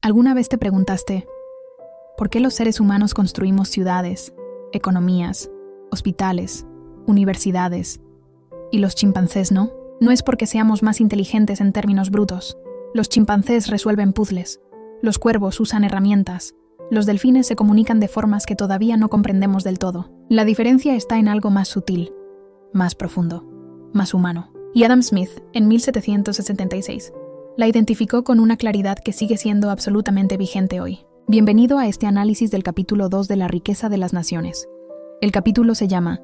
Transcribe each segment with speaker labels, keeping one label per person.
Speaker 1: ¿Alguna vez te preguntaste por qué los seres humanos construimos ciudades, economías, hospitales, universidades, y los chimpancés no? No es porque seamos más inteligentes en términos brutos. Los chimpancés resuelven puzzles, los cuervos usan herramientas, los delfines se comunican de formas que todavía no comprendemos del todo. La diferencia está en algo más sutil, más profundo, más humano. Y Adam Smith, en 1776, la identificó con una claridad que sigue siendo absolutamente vigente hoy. Bienvenido a este análisis del capítulo 2 de La riqueza de las naciones. El capítulo se llama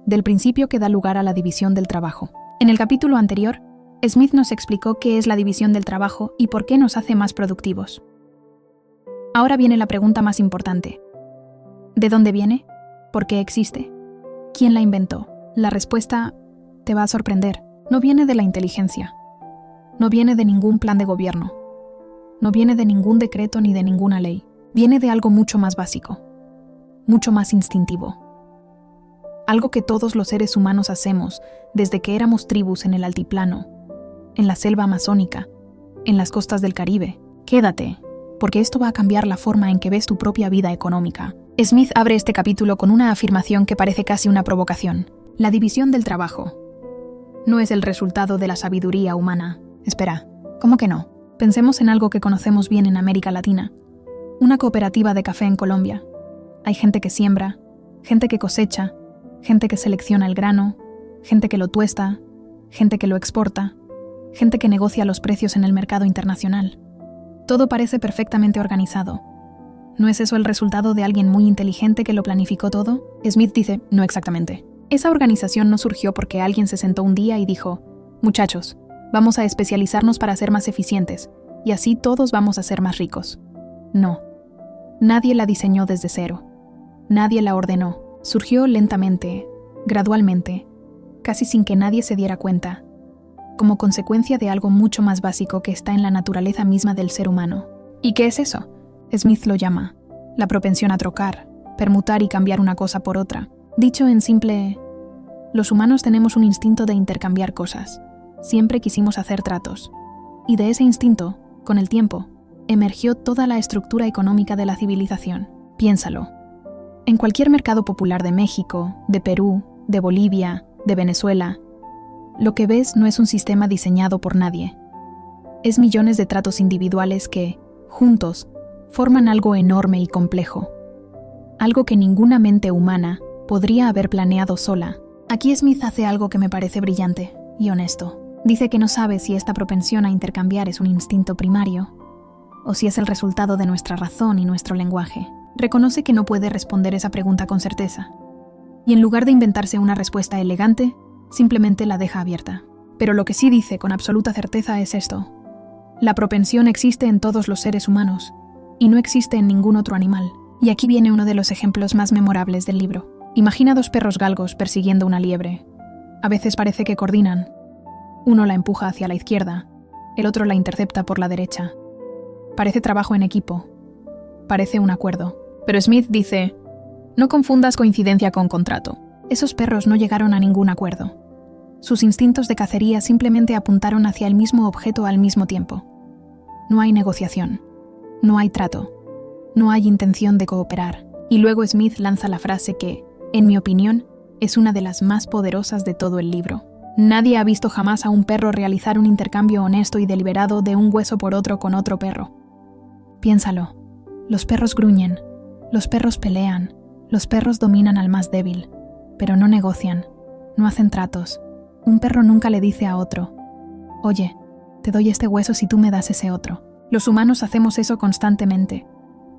Speaker 1: Del principio que da lugar a la división del trabajo. En el capítulo anterior, Smith nos explicó qué es la división del trabajo y por qué nos hace más productivos. Ahora viene la pregunta más importante. ¿De dónde viene? ¿Por qué existe? ¿Quién la inventó? La respuesta te va a sorprender. No viene de la inteligencia. No viene de ningún plan de gobierno. No viene de ningún decreto ni de ninguna ley. Viene de algo mucho más básico, mucho más instintivo. Algo que todos los seres humanos hacemos desde que éramos tribus en el altiplano, en la selva amazónica, en las costas del Caribe. Quédate, porque esto va a cambiar la forma en que ves tu propia vida económica. Smith abre este capítulo con una afirmación que parece casi una provocación. La división del trabajo no es el resultado de la sabiduría humana. Espera, ¿cómo que no? Pensemos en algo que conocemos bien en América Latina. Una cooperativa de café en Colombia. Hay gente que siembra, gente que cosecha, gente que selecciona el grano, gente que lo tuesta, gente que lo exporta, gente que negocia los precios en el mercado internacional. Todo parece perfectamente organizado. ¿No es eso el resultado de alguien muy inteligente que lo planificó todo? Smith dice, no exactamente. Esa organización no surgió porque alguien se sentó un día y dijo, muchachos, vamos a especializarnos para ser más eficientes, y así todos vamos a ser más ricos. No. Nadie la diseñó desde cero. Nadie la ordenó. Surgió lentamente, gradualmente, casi sin que nadie se diera cuenta, como consecuencia de algo mucho más básico que está en la naturaleza misma del ser humano. ¿Y qué es eso? Smith lo llama la propensión a trocar, permutar y cambiar una cosa por otra. Dicho en simple, los humanos tenemos un instinto de intercambiar cosas. Siempre quisimos hacer tratos. Y de ese instinto, con el tiempo, emergió toda la estructura económica de la civilización. Piénsalo. En cualquier mercado popular de México, de Perú, de Bolivia, de Venezuela, lo que ves no es un sistema diseñado por nadie. Es millones de tratos individuales que, juntos, forman algo enorme y complejo. Algo que ninguna mente humana podría haber planeado sola. Aquí Smith hace algo que me parece brillante y honesto. Dice que no sabe si esta propensión a intercambiar es un instinto primario o si es el resultado de nuestra razón y nuestro lenguaje. Reconoce que no puede responder esa pregunta con certeza, y en lugar de inventarse una respuesta elegante, simplemente la deja abierta. Pero lo que sí dice con absoluta certeza es esto. La propensión existe en todos los seres humanos, y no existe en ningún otro animal. Y aquí viene uno de los ejemplos más memorables del libro. Imagina dos perros galgos persiguiendo una liebre. A veces parece que coordinan. Uno la empuja hacia la izquierda, el otro la intercepta por la derecha. Parece trabajo en equipo. Parece un acuerdo. Pero Smith dice, no confundas coincidencia con contrato. Esos perros no llegaron a ningún acuerdo. Sus instintos de cacería simplemente apuntaron hacia el mismo objeto al mismo tiempo. No hay negociación. No hay trato. No hay intención de cooperar. Y luego Smith lanza la frase que, en mi opinión, es una de las más poderosas de todo el libro. Nadie ha visto jamás a un perro realizar un intercambio honesto y deliberado de un hueso por otro con otro perro. Piénsalo. Los perros gruñen, los perros pelean, los perros dominan al más débil, pero no negocian, no hacen tratos. Un perro nunca le dice a otro, oye, te doy este hueso si tú me das ese otro. Los humanos hacemos eso constantemente.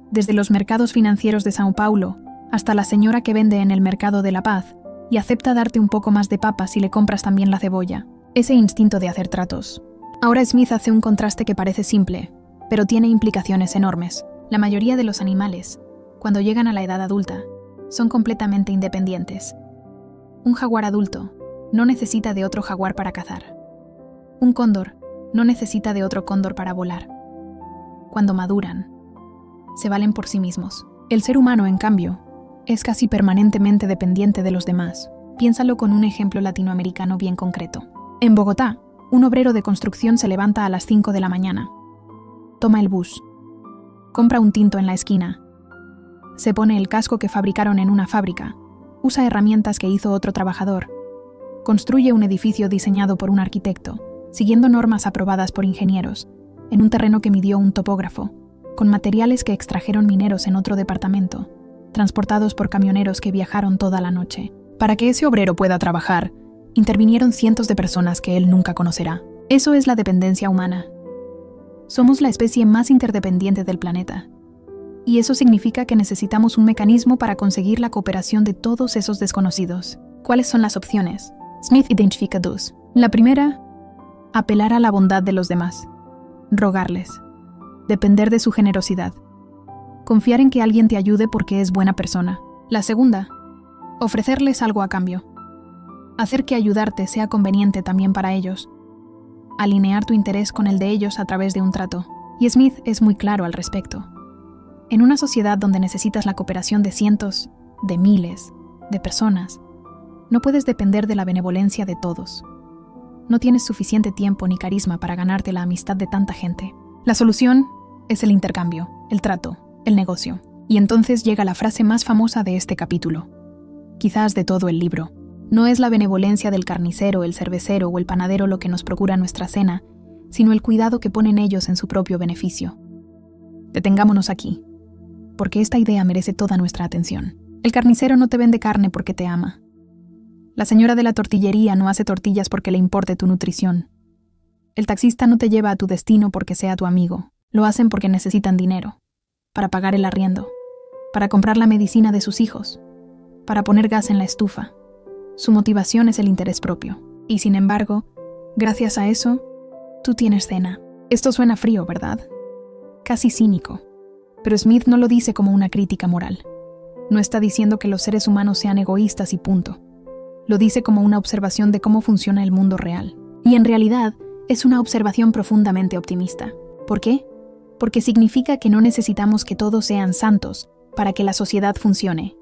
Speaker 1: Desde los mercados financieros de Sao Paulo hasta la señora que vende en el mercado de La Paz y acepta darte un poco más de papa si le compras también la cebolla. Ese instinto de hacer tratos. Ahora Smith hace un contraste que parece simple, pero tiene implicaciones enormes. La mayoría de los animales, cuando llegan a la edad adulta, son completamente independientes. Un jaguar adulto no necesita de otro jaguar para cazar. Un cóndor no necesita de otro cóndor para volar. Cuando maduran, se valen por sí mismos. El ser humano, en cambio, es casi permanentemente dependiente de los demás. Piénsalo con un ejemplo latinoamericano bien concreto. En Bogotá, un obrero de construcción se levanta a las 5 de la mañana. Toma el bus. Compra un tinto en la esquina. Se pone el casco que fabricaron en una fábrica. Usa herramientas que hizo otro trabajador. Construye un edificio diseñado por un arquitecto, siguiendo normas aprobadas por ingenieros, en un terreno que midió un topógrafo, con materiales que extrajeron mineros en otro departamento, transportados por camioneros que viajaron toda la noche. Para que ese obrero pueda trabajar, intervinieron cientos de personas que él nunca conocerá. Eso es la dependencia humana. Somos la especie más interdependiente del planeta. Y eso significa que necesitamos un mecanismo para conseguir la cooperación de todos esos desconocidos. ¿Cuáles son las opciones? Smith identifica dos. La primera, apelar a la bondad de los demás. Rogarles. Depender de su generosidad. Confiar en que alguien te ayude porque es buena persona. La segunda, ofrecerles algo a cambio. Hacer que ayudarte sea conveniente también para ellos. Alinear tu interés con el de ellos a través de un trato. Y Smith es muy claro al respecto. En una sociedad donde necesitas la cooperación de cientos, de miles, de personas, no puedes depender de la benevolencia de todos. No tienes suficiente tiempo ni carisma para ganarte la amistad de tanta gente. La solución es el intercambio, el trato, el negocio. Y entonces llega la frase más famosa de este capítulo, quizás de todo el libro. No es la benevolencia del carnicero, el cervecero o el panadero lo que nos procura nuestra cena, sino el cuidado que ponen ellos en su propio beneficio. Detengámonos aquí, porque esta idea merece toda nuestra atención. El carnicero no te vende carne porque te ama. La señora de la tortillería no hace tortillas porque le importe tu nutrición. El taxista no te lleva a tu destino porque sea tu amigo. Lo hacen porque necesitan dinero, para pagar el arriendo, para comprar la medicina de sus hijos, para poner gas en la estufa. Su motivación es el interés propio. Y sin embargo, gracias a eso, tú tienes cena. Esto suena frío, ¿verdad? Casi cínico. Pero Smith no lo dice como una crítica moral. No está diciendo que los seres humanos sean egoístas y punto. Lo dice como una observación de cómo funciona el mundo real. Y en realidad, es una observación profundamente optimista. ¿Por qué? Porque significa que no necesitamos que todos sean santos para que la sociedad funcione.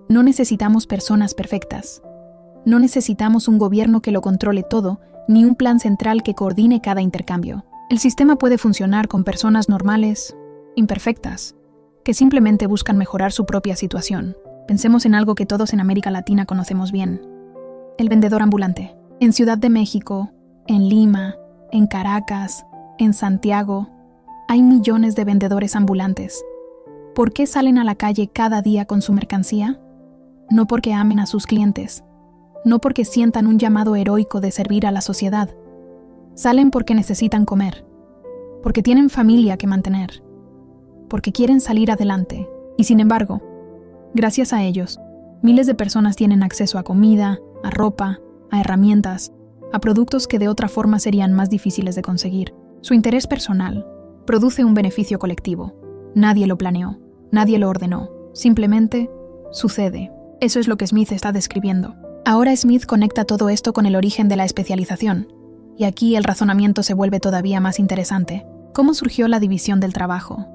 Speaker 1: No necesitamos personas perfectas. No necesitamos un gobierno que lo controle todo, ni un plan central que coordine cada intercambio. El sistema puede funcionar con personas normales, imperfectas, que simplemente buscan mejorar su propia situación. Pensemos en algo que todos en América Latina conocemos bien. El vendedor ambulante. En Ciudad de México, en Lima, en Caracas, en Santiago, hay millones de vendedores ambulantes. ¿Por qué salen a la calle cada día con su mercancía? No porque amen a sus clientes, no porque sientan un llamado heroico de servir a la sociedad. Salen porque necesitan comer, porque tienen familia que mantener, porque quieren salir adelante. Y sin embargo, gracias a ellos, miles de personas tienen acceso a comida, a ropa, a herramientas, a productos que de otra forma serían más difíciles de conseguir. Su interés personal produce un beneficio colectivo. Nadie lo planeó, nadie lo ordenó, simplemente sucede. Eso es lo que Smith está describiendo. Ahora Smith conecta todo esto con el origen de la especialización, y aquí el razonamiento se vuelve todavía más interesante. ¿Cómo surgió la división del trabajo?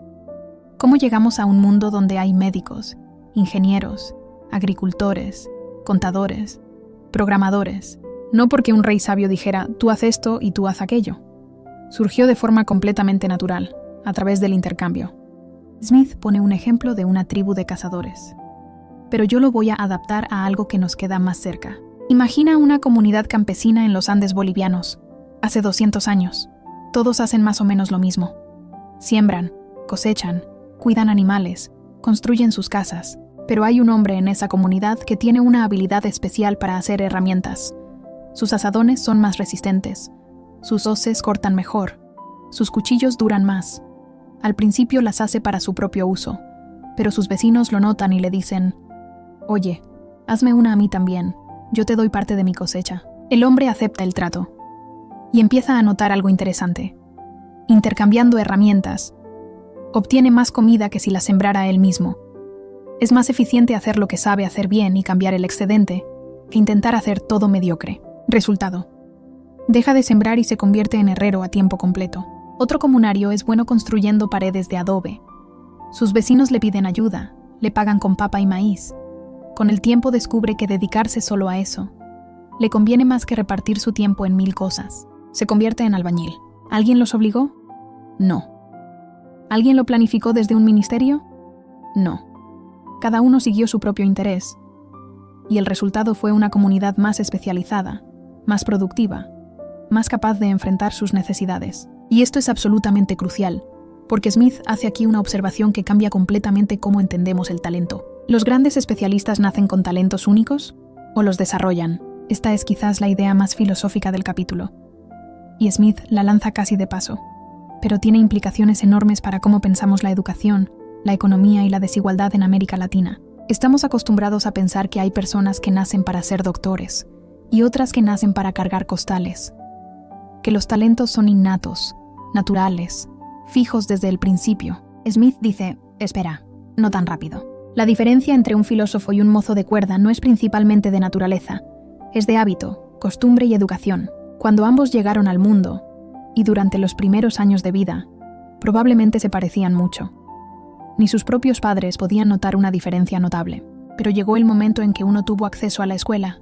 Speaker 1: ¿Cómo llegamos a un mundo donde hay médicos, ingenieros, agricultores, contadores, programadores? No porque un rey sabio dijera, tú haz esto y tú haz aquello. Surgió de forma completamente natural, a través del intercambio. Smith pone un ejemplo de una tribu de cazadores. Pero yo lo voy a adaptar a algo que nos queda más cerca. Imagina una comunidad campesina en los Andes bolivianos, hace 200 años. Todos hacen más o menos lo mismo. Siembran, cosechan, cuidan animales, construyen sus casas. Pero hay un hombre en esa comunidad que tiene una habilidad especial para hacer herramientas. Sus azadones son más resistentes, sus hoces cortan mejor, sus cuchillos duran más. Al principio las hace para su propio uso, pero sus vecinos lo notan y le dicen, «Oye, hazme una a mí también, yo te doy parte de mi cosecha». El hombre acepta el trato y empieza a notar algo interesante. Intercambiando herramientas, obtiene más comida que si la sembrara él mismo. Es más eficiente hacer lo que sabe hacer bien y cambiar el excedente que intentar hacer todo mediocre. Resultado: deja de sembrar y se convierte en herrero a tiempo completo. Otro comunario es bueno construyendo paredes de adobe. Sus vecinos le piden ayuda, le pagan con papa y maíz. Con el tiempo descubre que dedicarse solo a eso le conviene más que repartir su tiempo en 1000 cosas. Se convierte en albañil. ¿Alguien los obligó? No. ¿Alguien lo planificó desde un ministerio? No. Cada uno siguió su propio interés. Y el resultado fue una comunidad más especializada, más productiva, más capaz de enfrentar sus necesidades. Y esto es absolutamente crucial, porque Smith hace aquí una observación que cambia completamente cómo entendemos el talento. ¿Los grandes especialistas nacen con talentos únicos o los desarrollan? Esta es quizás la idea más filosófica del capítulo. Y Smith la lanza casi de paso, pero tiene implicaciones enormes para cómo pensamos la educación, la economía y la desigualdad en América Latina. Estamos acostumbrados a pensar que hay personas que nacen para ser doctores y otras que nacen para cargar costales, que los talentos son innatos, naturales, fijos desde el principio. Smith dice, espera, no tan rápido. La diferencia entre un filósofo y un mozo de cuerda no es principalmente de naturaleza, es de hábito, costumbre y educación. Cuando ambos llegaron al mundo, y durante los primeros años de vida, probablemente se parecían mucho. Ni sus propios padres podían notar una diferencia notable, pero llegó el momento en que uno tuvo acceso a la escuela,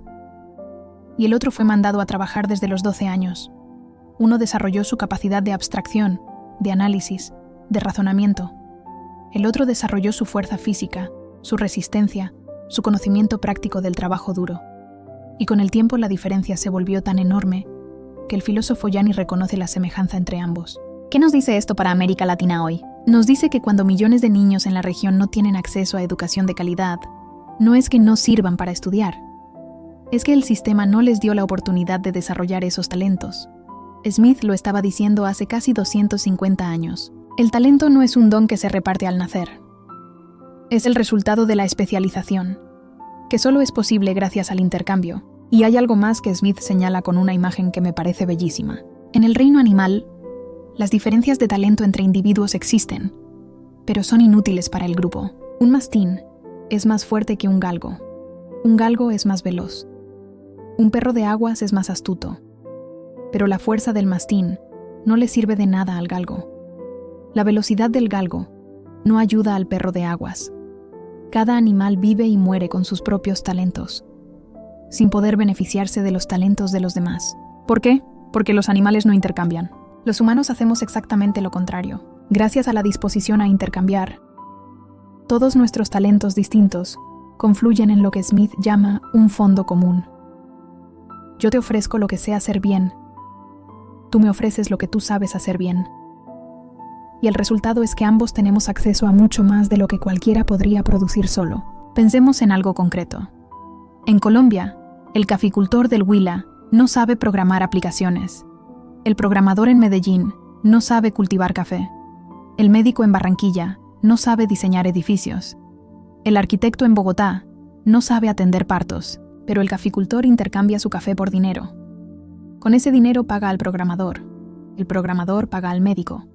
Speaker 1: y el otro fue mandado a trabajar desde los 12 años. Uno desarrolló su capacidad de abstracción, de análisis, de razonamiento. El otro desarrolló su fuerza física, su resistencia, su conocimiento práctico del trabajo duro. Y con el tiempo la diferencia se volvió tan enorme que el filósofo ya ni reconoce la semejanza entre ambos. ¿Qué nos dice esto para América Latina hoy? Nos dice que cuando millones de niños en la región no tienen acceso a educación de calidad, no es que no sirvan para estudiar, es que el sistema no les dio la oportunidad de desarrollar esos talentos. Smith lo estaba diciendo hace casi 250 años. El talento no es un don que se reparte al nacer. Es el resultado de la especialización, que solo es posible gracias al intercambio. Y hay algo más que Smith señala con una imagen que me parece bellísima. En el reino animal, las diferencias de talento entre individuos existen, pero son inútiles para el grupo. Un mastín es más fuerte que un galgo. Un galgo es más veloz. Un perro de aguas es más astuto. Pero la fuerza del mastín no le sirve de nada al galgo. La velocidad del galgo no ayuda al perro de aguas. Cada animal vive y muere con sus propios talentos, sin poder beneficiarse de los talentos de los demás. ¿Por qué? Porque los animales no intercambian. Los humanos hacemos exactamente lo contrario. Gracias a la disposición a intercambiar, todos nuestros talentos distintos confluyen en lo que Smith llama un fondo común. Yo te ofrezco lo que sé hacer bien. Tú me ofreces lo que tú sabes hacer bien. Y el resultado es que ambos tenemos acceso a mucho más de lo que cualquiera podría producir solo. Pensemos en algo concreto. En Colombia, el caficultor del Huila no sabe programar aplicaciones. El programador en Medellín no sabe cultivar café. El médico en Barranquilla no sabe diseñar edificios. El arquitecto en Bogotá no sabe atender partos, pero el caficultor intercambia su café por dinero. Con ese dinero paga al programador. El programador paga al médico.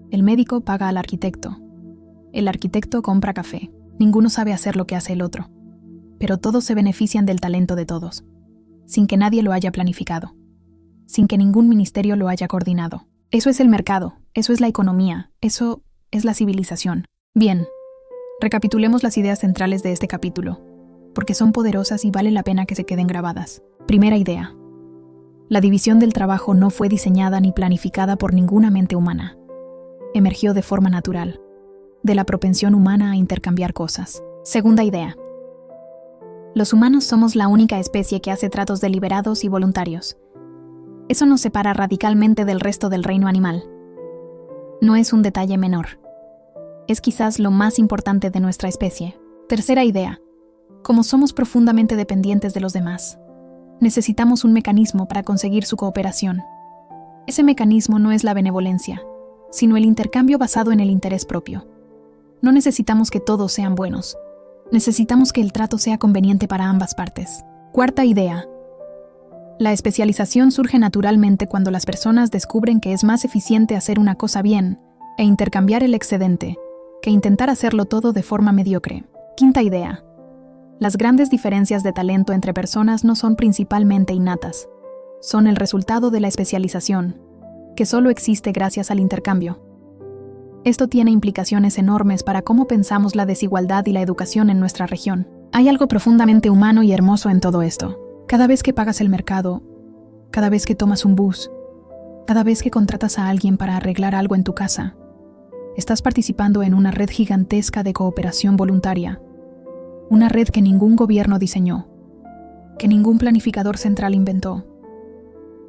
Speaker 1: El médico paga al arquitecto. El arquitecto compra café. Ninguno sabe hacer lo que hace el otro. Pero todos se benefician del talento de todos, sin que nadie lo haya planificado, sin que ningún ministerio lo haya coordinado. Eso es el mercado, eso es la economía, eso es la civilización. Bien, recapitulemos las ideas centrales de este capítulo, porque son poderosas y vale la pena que se queden grabadas. Primera idea. La división del trabajo no fue diseñada ni planificada por ninguna mente humana. Emergió de forma natural, de la propensión humana a intercambiar cosas. Segunda idea. Los humanos somos la única especie que hace tratos deliberados y voluntarios. Eso nos separa radicalmente del resto del reino animal. No es un detalle menor. Es quizás lo más importante de nuestra especie. Tercera idea. Como somos profundamente dependientes de los demás, necesitamos un mecanismo para conseguir su cooperación. Ese mecanismo no es la benevolencia, sino el intercambio basado en el interés propio. No necesitamos que todos sean buenos. Necesitamos que el trato sea conveniente para ambas partes. Cuarta idea. La especialización surge naturalmente cuando las personas descubren que es más eficiente hacer una cosa bien e intercambiar el excedente que intentar hacerlo todo de forma mediocre. Quinta idea. Las grandes diferencias de talento entre personas no son principalmente innatas. Son el resultado de la especialización, que solo existe gracias al intercambio. Esto tiene implicaciones enormes para cómo pensamos la desigualdad y la educación en nuestra región. Hay algo profundamente humano y hermoso en todo esto. Cada vez que pagas el mercado, cada vez que tomas un bus, cada vez que contratas a alguien para arreglar algo en tu casa, Estás participando en una red gigantesca de cooperación voluntaria, una red que ningún gobierno diseñó, que ningún planificador central inventó,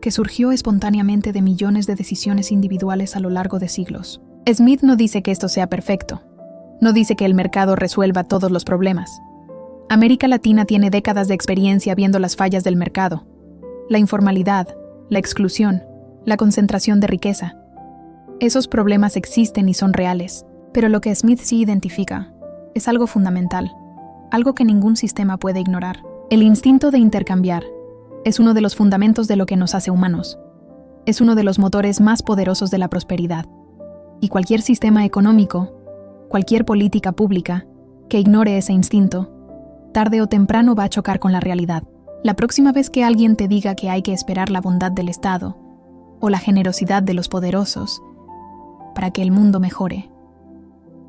Speaker 1: que surgió espontáneamente de millones de decisiones individuales a lo largo de siglos. Smith no dice que esto sea perfecto, no dice que el mercado resuelva todos los problemas. América Latina tiene décadas de experiencia viendo las fallas del mercado, la informalidad, la exclusión, la concentración de riqueza. Esos problemas existen y son reales, pero lo que Smith sí identifica es algo fundamental, algo que ningún sistema puede ignorar. El instinto de intercambiar es uno de los fundamentos de lo que nos hace humanos. Es uno de los motores más poderosos de la prosperidad. Y cualquier sistema económico, cualquier política pública que ignore ese instinto, tarde o temprano va a chocar con la realidad. La próxima vez que alguien te diga que hay que esperar la bondad del Estado o la generosidad de los poderosos para que el mundo mejore,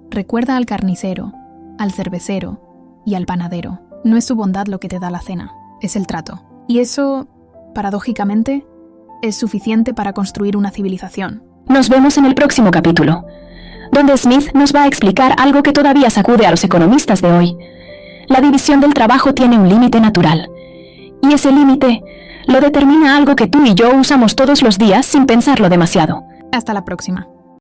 Speaker 1: recuerda al carnicero, al cervecero y al panadero. No es su bondad lo que te da la cena, es el trato. Y eso, paradójicamente, es suficiente para construir una civilización.
Speaker 2: Nos vemos en el próximo capítulo, donde Smith nos va a explicar algo que todavía sacude a los economistas de hoy. La división del trabajo tiene un límite natural, y ese límite lo determina algo que tú y yo usamos todos los días sin pensarlo demasiado.
Speaker 1: Hasta la próxima.